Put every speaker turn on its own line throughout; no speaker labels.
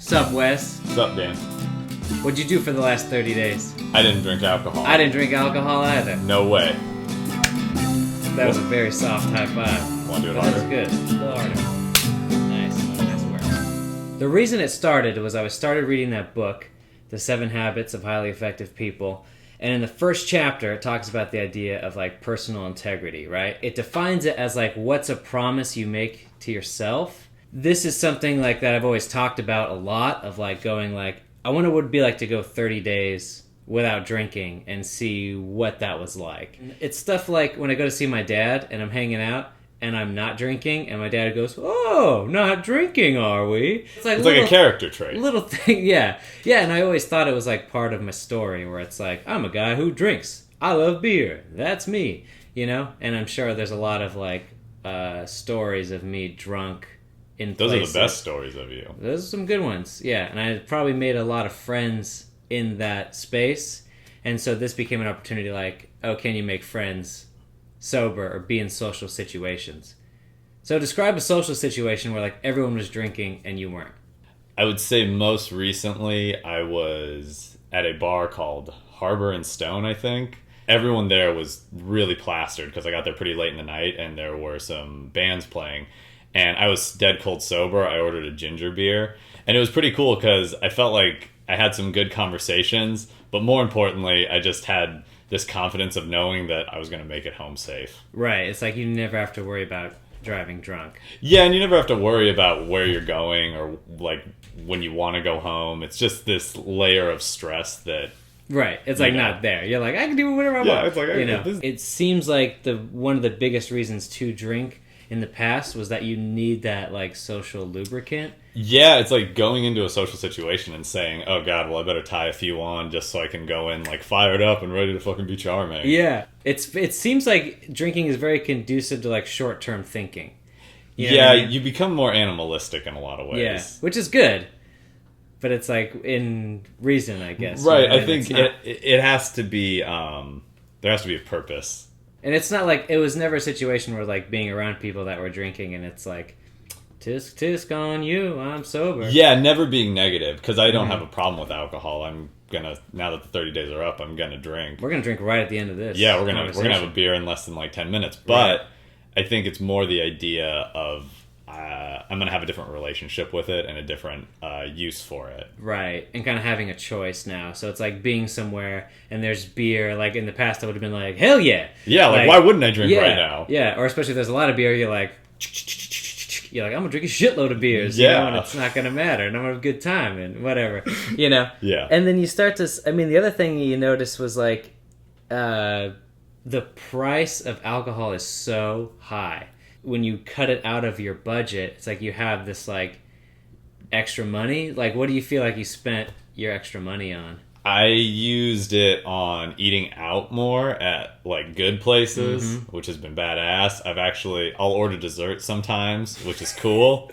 Sup, Wes?
Sup, Dan?
What'd you do for the last 30 days?
I didn't drink alcohol.
I didn't drink alcohol either.
No way.
That was a very soft high five.
Want to do it
But
harder?
that's good. A little harder. Nice work. The reason it started was I started reading that book, The 7 Habits of Highly Effective People. And in the first chapter, it talks about the idea of like personal integrity, right? It defines it as like what's a promise you make to yourself. This is something like that I've always talked about a lot, of like going like, I wonder what it would be like to go 30 days without drinking and see what that was like. It's stuff like when I go to see my dad and I'm hanging out and I'm not drinking and my dad goes, "Oh, not drinking, are we?"
It's like a character trait.
Little thing, yeah. Yeah, and I always thought it was like part of my story where it's like, I'm a guy who drinks. I love beer. That's me, you know? And I'm sure there's a lot of like stories of me drunk in
Those
places.
are the best stories of you.
Those are some good ones, yeah. And I probably made a lot of friends in that space. And so this became an opportunity like, oh, can you make friends sober or be in social situations? So describe a social situation where like everyone was drinking and you weren't.
I would say most recently I was at a bar called Harbor and Stone, I think. Everyone there was really plastered because I got there pretty late in the night and there were some bands playing. And I was dead cold sober. I ordered a ginger beer. And it was pretty cool because I felt like I had some good conversations. But more importantly, I just had this confidence of knowing that I was going to make it home safe.
Right. It's like you never have to worry about driving drunk.
Yeah, and you never have to worry about where you're going or like when you want to go home. It's just this layer of stress that...
Right. It's like not there. You're like, I can do whatever I want.
Yeah, it's like...
You know, it seems like one of the biggest reasons to drink in the past was that you need that like social lubricant.
Yeah, it's like going into a social situation and saying, oh god, well I better tie a few on just so I can go in like fired up and ready to fucking be charming.
Yeah. It seems like drinking is very conducive to like short-term thinking. You know
yeah,
what I mean?
you become more animalistic in a lot of ways.
Yeah, which is good. But it's like in reason, I guess.
Right,
You know?
I think it has to be, there has to be a purpose.
And it's not like, it was never a situation where like being around people that were drinking and it's like, tisk tisk on you, I'm sober.
Yeah, never being negative, because I don't have a problem with alcohol. I'm gonna, now that the 30 days are up, I'm gonna drink.
We're gonna drink right at the end of this.
Yeah, we're gonna have a beer in less than like 10 minutes. But
Right.
I think it's more the idea of I'm gonna have a different relationship with it and a different use for it.
Right, and kind of having a choice now. So it's like being somewhere and there's beer. Like in the past, I would have been like, hell yeah.
Yeah, like why wouldn't I drink right now?
Yeah, or especially if there's a lot of beer, you're like, I'm gonna drink a shitload of beers,
Yeah.
you know, and it's not gonna matter, and I'm gonna have a good time and whatever, you know.
Yeah.
And then you start to, I mean, the other thing you notice was like, the price of alcohol is so high. When you cut it out of your budget, it's like you have this like extra money. Like, what do you feel like you spent your extra money on?
I used it on eating out more at like good places, which has been badass. I'll order dessert sometimes, which is cool.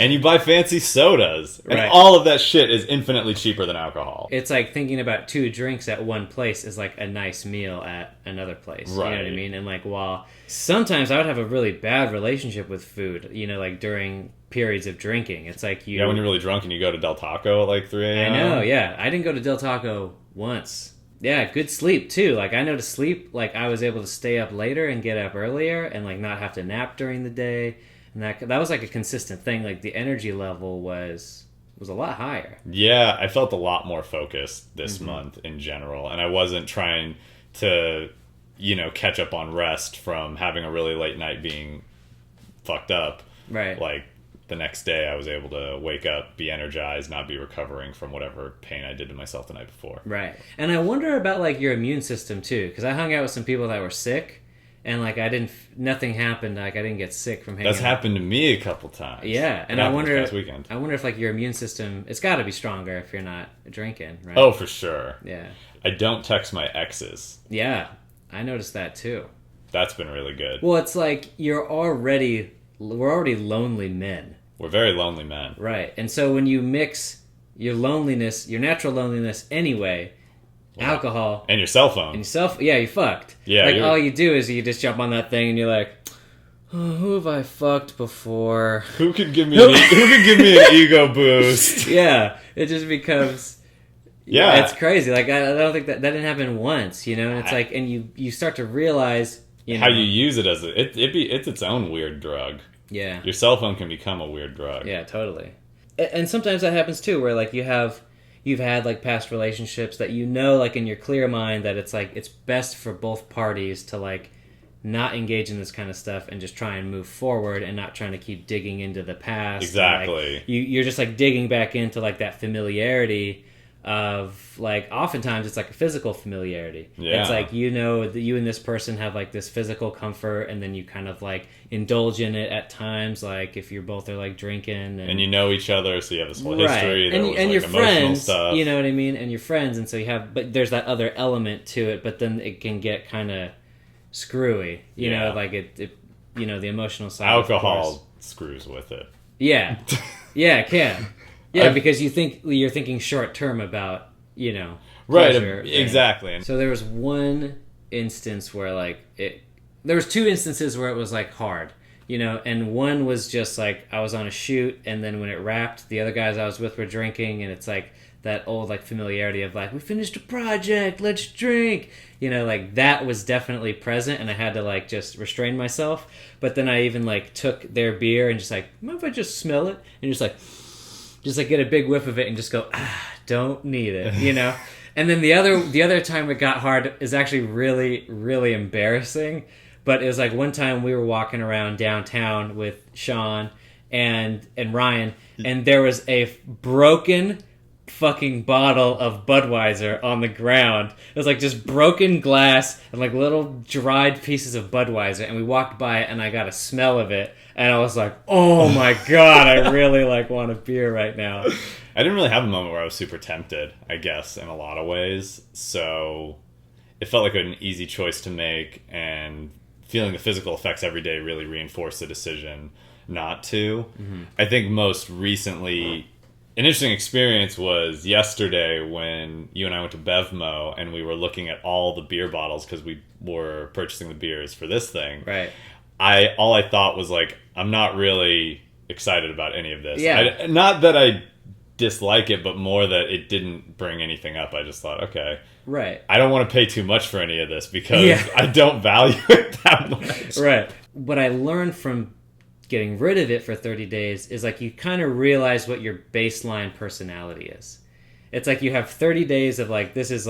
And you buy fancy sodas. And
Right.
all of that shit is infinitely cheaper than alcohol.
It's like thinking about 2 drinks at one place is like a nice meal at another place. You know what I
Right.
mean? And like, while sometimes I would have a really bad relationship with food, you know, like during periods of drinking. It's like
Yeah, when you're really drunk and you go to Del Taco at like 3 a.m.
I know, yeah. I didn't go to Del Taco once. Yeah, good sleep too. Like, I know to sleep, like I was able to stay up later and get up earlier and like not have to nap during the day. And that was like a consistent thing. Like the energy level was a lot higher.
Yeah, I felt a lot more focused this month in general. And I wasn't trying to, catch up on rest from having a really late night being fucked up.
Right.
Like, the next day I was able to wake up, be energized, not be recovering from whatever pain I did to myself the night before.
Right. And I wonder about like your immune system too, because I hung out with some people that were sick, and like nothing happened. Like I didn't get sick from hanging
That's
out.
happened to me a couple times.
Yeah, and
It
I
happened
wonder.
this past weekend.
I wonder if like your immune system, it's got to be stronger if you're not drinking, right?
Oh, for sure.
Yeah.
I don't text my exes.
Yeah, I noticed that too.
That's been really good.
Well, it's like we're already lonely men.
We're very lonely men.
Right. And so when you mix your loneliness, your natural loneliness anyway, alcohol,
And your cell phone.
and yourself, yeah, you fucked.
Yeah,
Like
you're-
all you do is you just jump on that thing and you're like, who have I fucked before?
Who could give me an ego boost?
Yeah, it just becomes.
Yeah,
it's crazy. Like I don't think that didn't happen once, you know. And it's like, and you start to realize, you know,
how you use it as it's its own weird drug.
Yeah,
your cell phone can become a weird drug.
Yeah, totally. And sometimes that happens too, where like you've had like past relationships that you know, like in your clear mind, that it's like it's best for both parties to like not engage in this kind of stuff and just try and move forward and not trying to keep digging into the past.
Exactly.
Like, you're just like digging back into like that familiarity of like, oftentimes it's like a physical familiarity.
Yeah.
It's like, you know, that you and this person have like this physical comfort, and then you kind of like indulge in it at times, like if you're both are like drinking and
you know each other, so you have this whole
right.
history.
And
like
your
emotional
friends,
stuff.
you know what I mean, and your friends, and so you have, but there's that other element to it, but then it can get kind of screwy, you know, like it you know, the emotional side.
Alcohol screws with it.
Yeah, it can. Yeah, because you're thinking short term about, you know,
right,
pleasure,
exactly.
So there was one instance where like there was two instances where it was like hard, you know, and one was just like I was on a shoot, and then when it wrapped, the other guys I was with were drinking, and it's like that old like familiarity of like, we finished a project, let's drink, you know, like that was definitely present, and I had to like just restrain myself. But then I even like took their beer and just like, mind if I just smell it, and just like get a big whiff of it and just go, don't need it, you know. And then the other time it got hard is actually really, really embarrassing. But it was like one time we were walking around downtown with Sean and Ryan, and there was a broken fucking bottle of Budweiser on the ground. It was like just broken glass and like little dried pieces of Budweiser, and we walked by it, and I got a smell of it, and I was like, oh my god, I really like want a beer right now.
I didn't really have a moment where I was super tempted, I guess, in a lot of ways. So it felt like an easy choice to make, and feeling the physical effects every day really reinforced the decision not to. Mm-hmm. I think most recently, an interesting experience was yesterday when you and I went to Bevmo, and we were looking at all the beer bottles because we were purchasing the beers for this thing.
Right.
All I thought was like, I'm not really excited about any of this.
Yeah.
Not that I dislike it, but more that it didn't bring anything up. I just thought, okay,
right,
I don't want to pay too much for any of this because I don't value it that much.
Right. What I learned from getting rid of it for 30 days is like you kind of realize what your baseline personality is. It's like you have 30 days of like, this is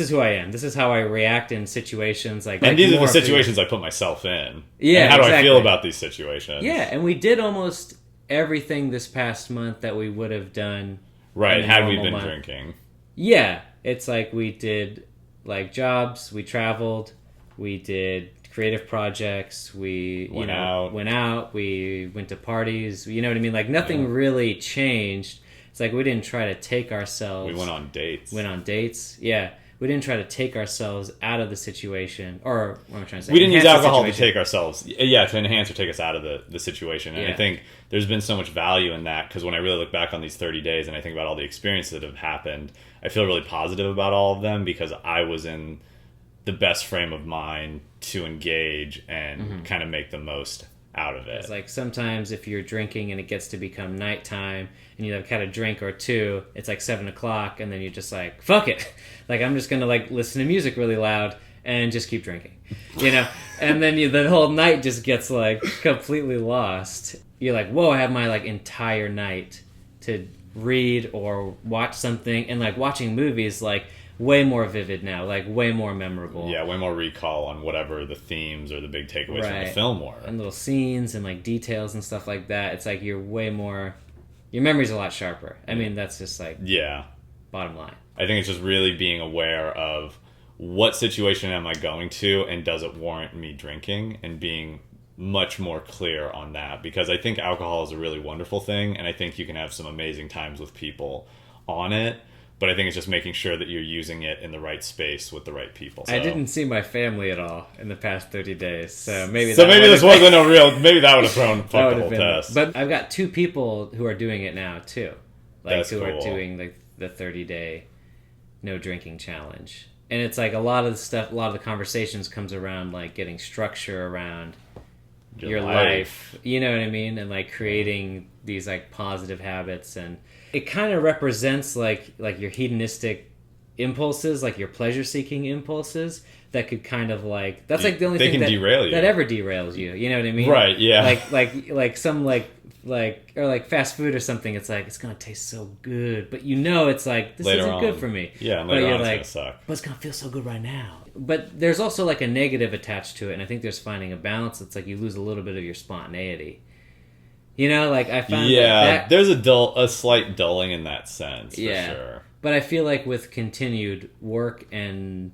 who I am, this is how I react in situations, and
these are the situations I put myself in.
Yeah,
and how
exactly.
do I feel about these situations?
Yeah, and we did almost everything this past month that we would have done
had we been drinking.
Yeah, it's like we did like jobs, we traveled, we did creative projects, we went out, we went to parties, you know what I mean? Like nothing really changed. It's like we didn't try to take ourselves.
We went on dates.
Yeah. We didn't try to take ourselves out of the situation, or what am I trying to say?
We didn't use alcohol to take ourselves, to enhance or take us out of the situation. And I think there's been so much value in that, because when I really look back on these 30 days and I think about all the experiences that have happened, I feel really positive about all of them because I was in the best frame of mind to engage and kind of make the most out of it.
It's like sometimes if you're drinking and it gets to become nighttime and you have had a drink or two, it's like 7 o'clock, and then you're just like, fuck it. Like, I'm just going to like listen to music really loud and just keep drinking, you know? And then the whole night just gets like completely lost. You're like, whoa, I have my like entire night to read or watch something, and like watching movies, like way more vivid now, like way more memorable.
Yeah, way more recall on whatever the themes or the big takeaways from the film were.
And little scenes and like details and stuff like that. It's like you're way more, your memory's a lot sharper. I mean, that's just like bottom line.
I think it's just really being aware of what situation am I going to, and does it warrant me drinking, and being much more clear on that, because I think alcohol is a really wonderful thing, and I think you can have some amazing times with people on it. But I think it's just making sure that you're using it in the right space with the right people. So.
I didn't see my family at all in the past 30 days, so maybe
this wasn't a real. Maybe that would have thrown fucked the whole test.
But I've got 2 people who are doing it now too, like
That's
who
cool.
are doing the 30-day no drinking challenge. And it's like a lot of the conversations comes around like getting structure around your life. You know what I mean? And like creating these like positive habits, and it kind of represents like your hedonistic impulses, like your pleasure seeking impulses that could kind of like, that's like the only thing that ever derails you. You know what I mean?
Right. Yeah.
Like some or like fast food or something. It's like, it's gonna taste so good, but you know it's like, this
later
isn't
on,
good for me.
Yeah, and
but
later
you're
on
like,
it's gonna suck.
but it's gonna feel so good right now. But there's also like a negative attached to it, and I think there's finding a balance. It's like you lose a little bit of your spontaneity. You know, like I found that
there's a slight dulling in that sense, for sure.
But I feel like with continued work and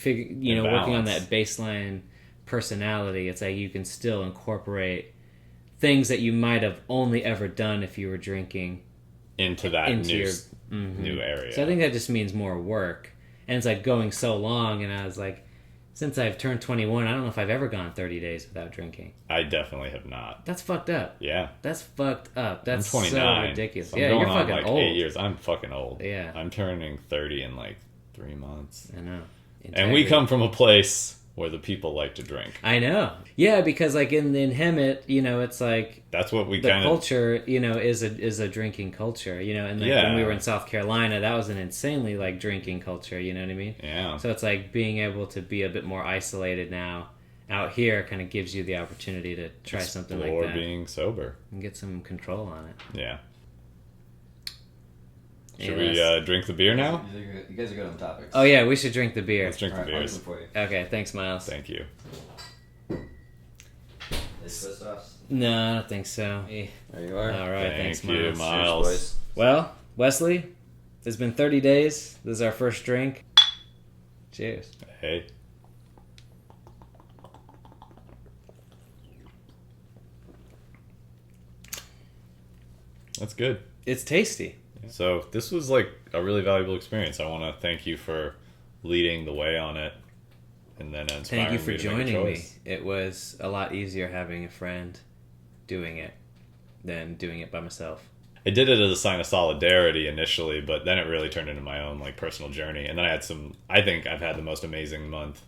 working on that baseline personality, it's like you can still incorporate things that you might have only ever done if you were drinking
into new area.
So I think that just means more work. And it's like going so long, and I was like, since I've turned 21, I don't know if I've ever gone 30 days without drinking.
I definitely have not.
That's fucked up.
Yeah.
That's fucked up. That's
I'm 29,
so ridiculous.
So I'm going
you're
on
fucking
like
old.
8 years. I'm fucking old.
Yeah.
I'm turning 30 in like 3 months.
I know.
And we come from a place where the people like to drink.
I know. Yeah, because like in Hemet, it's like
that's what we
the culture, is a drinking culture, and like when we were in South Carolina, that was an insanely like drinking culture, you know what I mean?
Yeah.
So it's like being able to be a bit more isolated now out here kind of gives you the opportunity to try something like that.
Or being sober.
And get some control on it.
Yeah. Should we drink the beer now?
You guys are good on topics.
Oh yeah, we should drink the beer.
Let's drink the beers.
Okay, thanks, Miles.
Thank you.
No, I don't think so.
There you are.
All right, thanks, Miles.
Miles.
Cheers, boys.
Well, Wesley, it's been 30 days. This is our first drink. Cheers.
Hey. That's good.
It's tasty.
So this was like a really valuable experience. I want to thank you for leading the way on it, and then inspiring
Thank you for
me to make a
joining me.
choice.
It was a lot easier having a friend doing it than doing it by myself.
I did it as a sign of solidarity initially, but then it really turned into my own like personal journey. And then I think I've had the most amazing month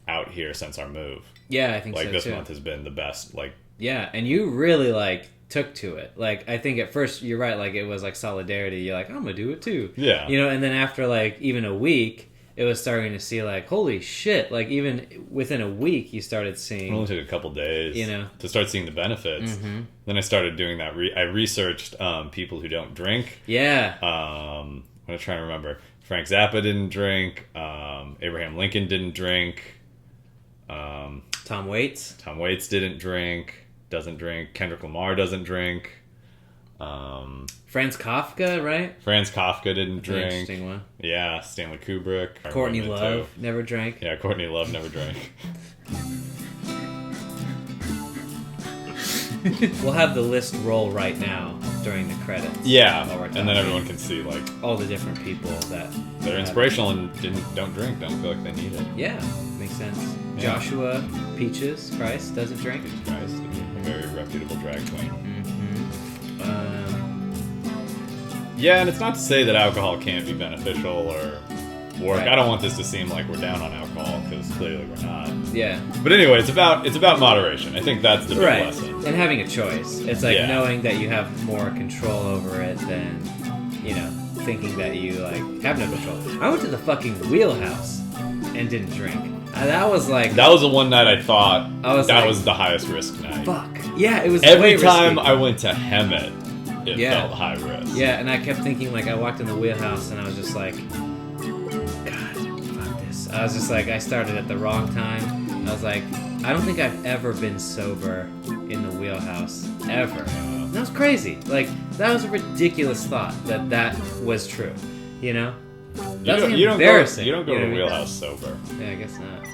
out here since our move.
Yeah, I think so
like this
too.
month has been the best. Like,
yeah, and you really like took to it. Like, I think at first you're right, like it was like solidarity. You're like, I'm gonna do it too.
Yeah.
And then after like even a week, it was starting to see like, holy shit, like even within a week you started seeing.
it only took a couple days, to start seeing the benefits.
Mm-hmm.
Then I started doing that. I researched people who don't drink.
Yeah.
I'm gonna try and remember. Frank Zappa didn't drink. Abraham Lincoln didn't drink.
Tom Waits.
Tom Waits didn't drink. Doesn't drink. Kendrick Lamar doesn't drink.
Franz Kafka, right?
Franz Kafka didn't drink.
Interesting one.
Yeah, Stanley Kubrick.
Courtney Love never drank.
Yeah, Courtney Love never drank.
We'll have the list roll right now during the credits.
Yeah,
while we're
and then
talking.
everyone can see like
all the different people that
they're inspirational and don't drink, don't feel like they need it.
Yeah, makes sense.
Yeah.
Joshua Peaches Christ doesn't drink.
Jesus Christ, a very reputable drag queen. Yeah, and it's not to say that alcohol can't be beneficial or work.
Right.
I don't want this to seem like we're down on alcohol because clearly we're not.
Yeah.
But anyway, it's about moderation. I think that's the big lesson.
And having a choice. It's like
Yeah.
knowing that you have more control over it than, thinking that you like have no control. I went to the fucking Wheelhouse and didn't drink. That was like
That was the one night I thought
that
was the highest risk night.
fuck. Yeah, it was
Every
way
time
risky.
I went to Hemet, it felt high risk.
Yeah, and I kept thinking, like, I walked in the Wheelhouse and I was just like, God, fuck this. I was just like, I started at the wrong time. I was like, I don't think I've ever been sober in the Wheelhouse, ever. That was crazy. Like, that was a ridiculous thought that was true, That was embarrassing.
You don't go to
what I
the
mean?
Wheelhouse sober.
Yeah, I guess not.